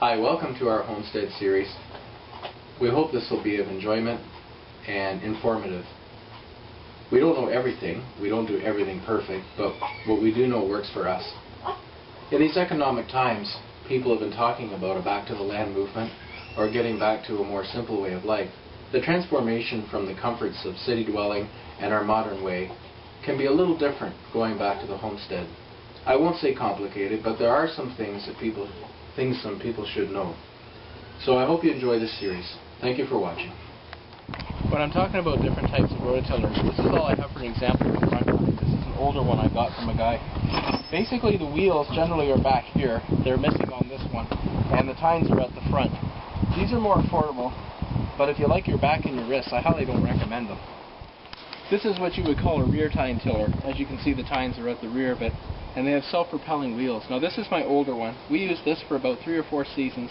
Hi, welcome to our Homestead series. We hope this will be of enjoyment and informative. We don't know everything, we don't do everything perfect, but what we do know works for us. In these economic times, people have been talking about a back to the land movement or getting back to a more simple way of life. The transformation from the comforts of city dwelling and our modern way can be a little different going back to the homestead. I won't say complicated, but there are some things that some people should know. So I hope you enjoy this series. Thank you for watching. When I'm talking about different types of rototillers, this is all I have for an example of the front one. This is an older one I got from a guy. Basically the wheels generally are back here. They're missing on this one. And the tines are at the front. These are more affordable, but if you like your back and your wrists, I highly don't recommend them. This is what you would call a rear tine tiller. As you can see, the tines are at the rear of it, and they have self-propelling wheels. Now this is my older one. We used this for about 3 or 4 seasons,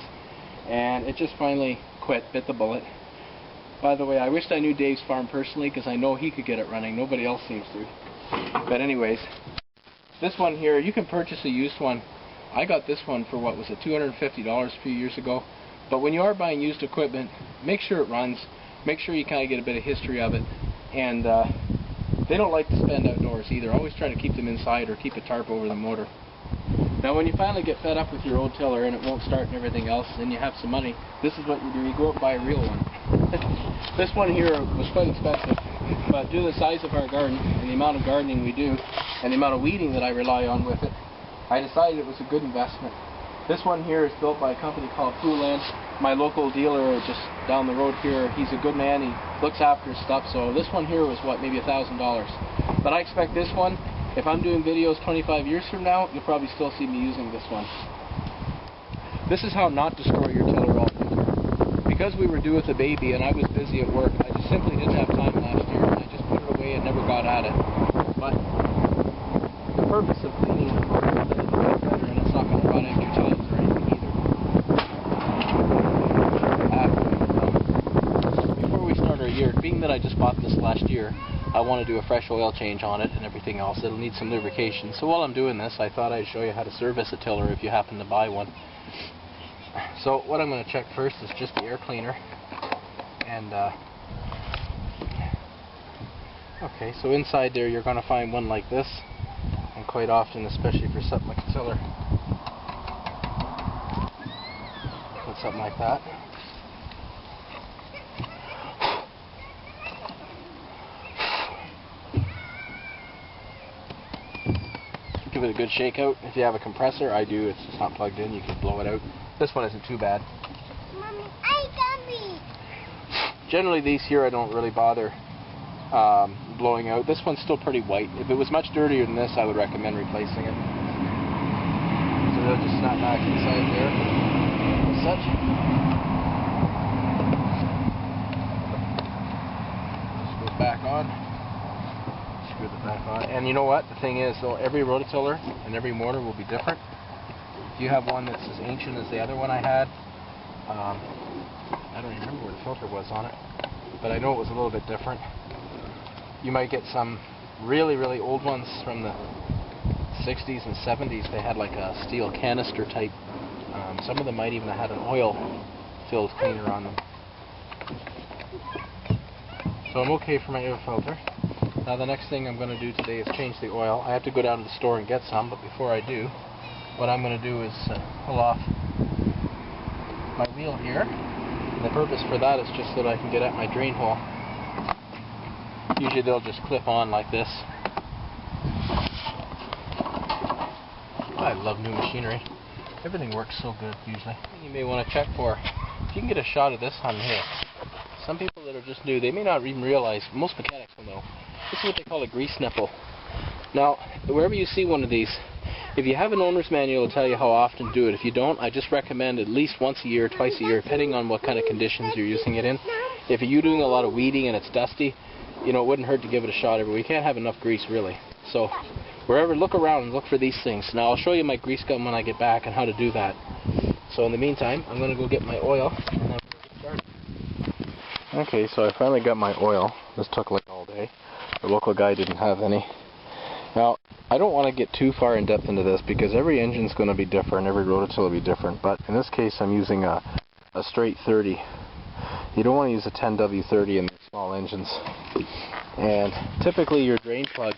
and it just finally bit the bullet. By the way, I wished I knew Dave's farm personally, because I know he could get it running. Nobody else seems to. But anyways, this one here, you can purchase a used one. I got this one for, what was it, $250 a few years ago. But when you are buying used equipment, make sure it runs. Make sure you kind of get a bit of history of it. And they don't like to spend outdoors either. Always try to keep them inside or keep a tarp over the motor. Now when you finally get fed up with your old tiller and it won't start and everything else, and you have some money, this is what you do. You go out and buy a real one. This one here was quite expensive, but due to the size of our garden and the amount of gardening we do and the amount of weeding that I rely on with it, I decided it was a good investment. This one here is built by a company called Poulan. My local dealer just down the road here, he's a good man, he looks after his stuff, so this one here was what, maybe $1,000. But I expect this one, if I'm doing videos 25 years from now, you'll probably still see me using this one. This is how not to store your tiller altogether. Because we were due with a baby and I was busy at work, I just simply didn't have time last year, and I just put it away and never got at it. But the purpose of cleaning it is that it'll get better and it's not going to rot out your tines or anything either. Before we start our year, being that I just bought this last year, I want to do a fresh oil change on it and everything else. It'll need some lubrication. So while I'm doing this, I thought I'd show you how to service a tiller if you happen to buy one. So what I'm going to check first is just the air cleaner. And okay, so inside there you're going to find one like this. And quite often, especially for something like a tiller, put something like that. Give it a good shake out. If you have a compressor, I do. It's just not plugged in. You can blow it out. This one isn't too bad. Mommy, I got me. Generally, these here I don't really bother blowing out. This one's still pretty white. If it was much dirtier than this, I would recommend replacing it. So they'll just snap back inside there as such. Just goes back on. Screw it back on. And you know what? The thing is, though, every rototiller and every motor will be different. If you have one that's as ancient as the other one I had, I don't remember where the filter was on it, but I know it was a little bit different. You might get some really, really old ones from the 60s and 70s. They had like a steel canister type. Some of them might even have had an oil-filled cleaner on them. So I'm okay for my air filter. Now the next thing I'm going to do today is change the oil. I have to go down to the store and get some, but before I do, what I'm going to do is pull off my wheel here. And the purpose for that is just so that I can get at my drain hole. Usually they'll just clip on like this. I love new machinery. Everything works so good usually. You may want to check for, if you can get a shot of this on here. Some people that are just new, they may not even realize, most mechanics will know, this is what they call a grease nipple. Now, wherever you see one of these, if you have an owner's manual, it'll tell you how often to do it. If you don't, I just recommend at least once a year, twice a year, depending on what kind of conditions you're using it in. If you're doing a lot of weeding and it's dusty, you know, it wouldn't hurt to give it a shot every week. You can't have enough grease, really. So, wherever, look around and look for these things. Now, I'll show you my grease gun when I get back and how to do that. So, in the meantime, I'm going to go get my oil and then we'll get started. Okay, so I finally got my oil. This took like all day. The local guy didn't have any. Now, I don't want to get too far in depth into this because every engine's going to be different, every rototill will be different, but in this case I'm using a straight 30. You don't want to use a 10W30 in the small engines. And typically your drain plug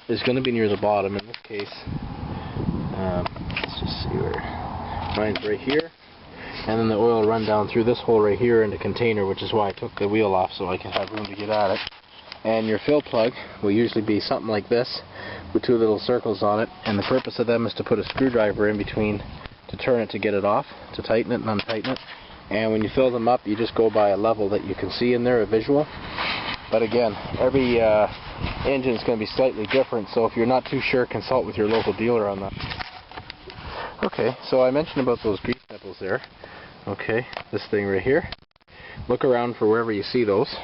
is going to be near the bottom. In this case, let's just see where mine's right here, and then the oil will run down through this hole right here in the container, which is why I took the wheel off so I can have room to get at it. And your fill plug will usually be something like this with two little circles on it, and the purpose of them is to put a screwdriver in between to turn it to get it off, to tighten it and untighten it. And when you fill them up, you just go by a level that you can see in there, a visual. But again, every engine is going to be slightly different, so if you're not too sure, consult with your local dealer on that. Okay, so I mentioned about those grease nipples there. Okay, this thing right here. Look around for wherever you see those.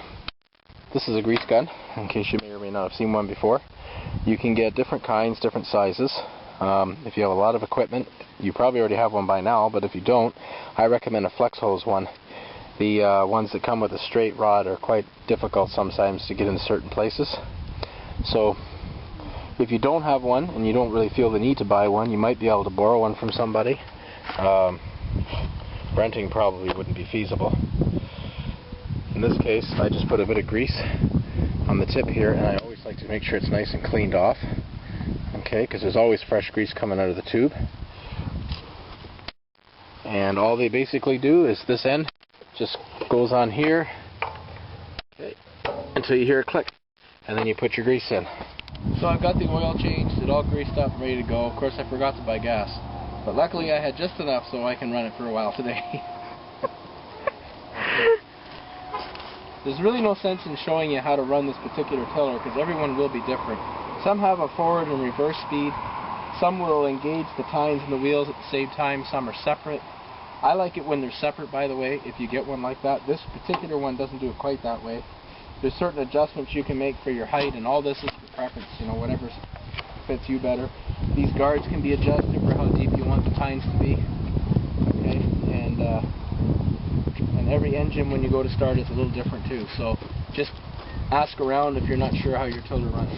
This is a grease gun, in case you may or may not have seen one before. You can get different kinds, different sizes. If you have a lot of equipment, you probably already have one by now, but if you don't, I recommend a flex hose one. The ones that come with a straight rod are quite difficult sometimes to get into certain places. So if you don't have one and you don't really feel the need to buy one, you might be able to borrow one from somebody. Renting probably wouldn't be feasible. In this case, I just put a bit of grease on the tip here, and I always like to make sure it's nice and cleaned off. Okay, because there's always fresh grease coming out of the tube. And all they basically do is this end just goes on here, okay, until you hear a click, and then you put your grease in. So I've got the oil changed, it all greased up, ready to go. Of course I forgot to buy gas, but luckily I had just enough so I can run it for a while today. There's really no sense in showing you how to run this particular tiller because everyone will be different. Some have a forward and reverse speed, some will engage the tines and the wheels at the same time, some are separate. I like it when they're separate, by the way, if you get one like that. This particular one doesn't do it quite that way. There's certain adjustments you can make for your height, and all this is for preference, you know, whatever fits you better. These guards can be adjusted for how deep you want the tines to be. Okay, and every engine when you go to start is a little different too. So just ask around if you're not sure how your tiller runs.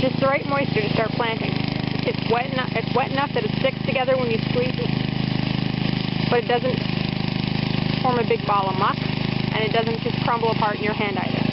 Just the right moisture to start planting. It's wet enough that it sticks together when you squeeze it, but it doesn't form a big ball of muck, and it doesn't just crumble apart in your hand either.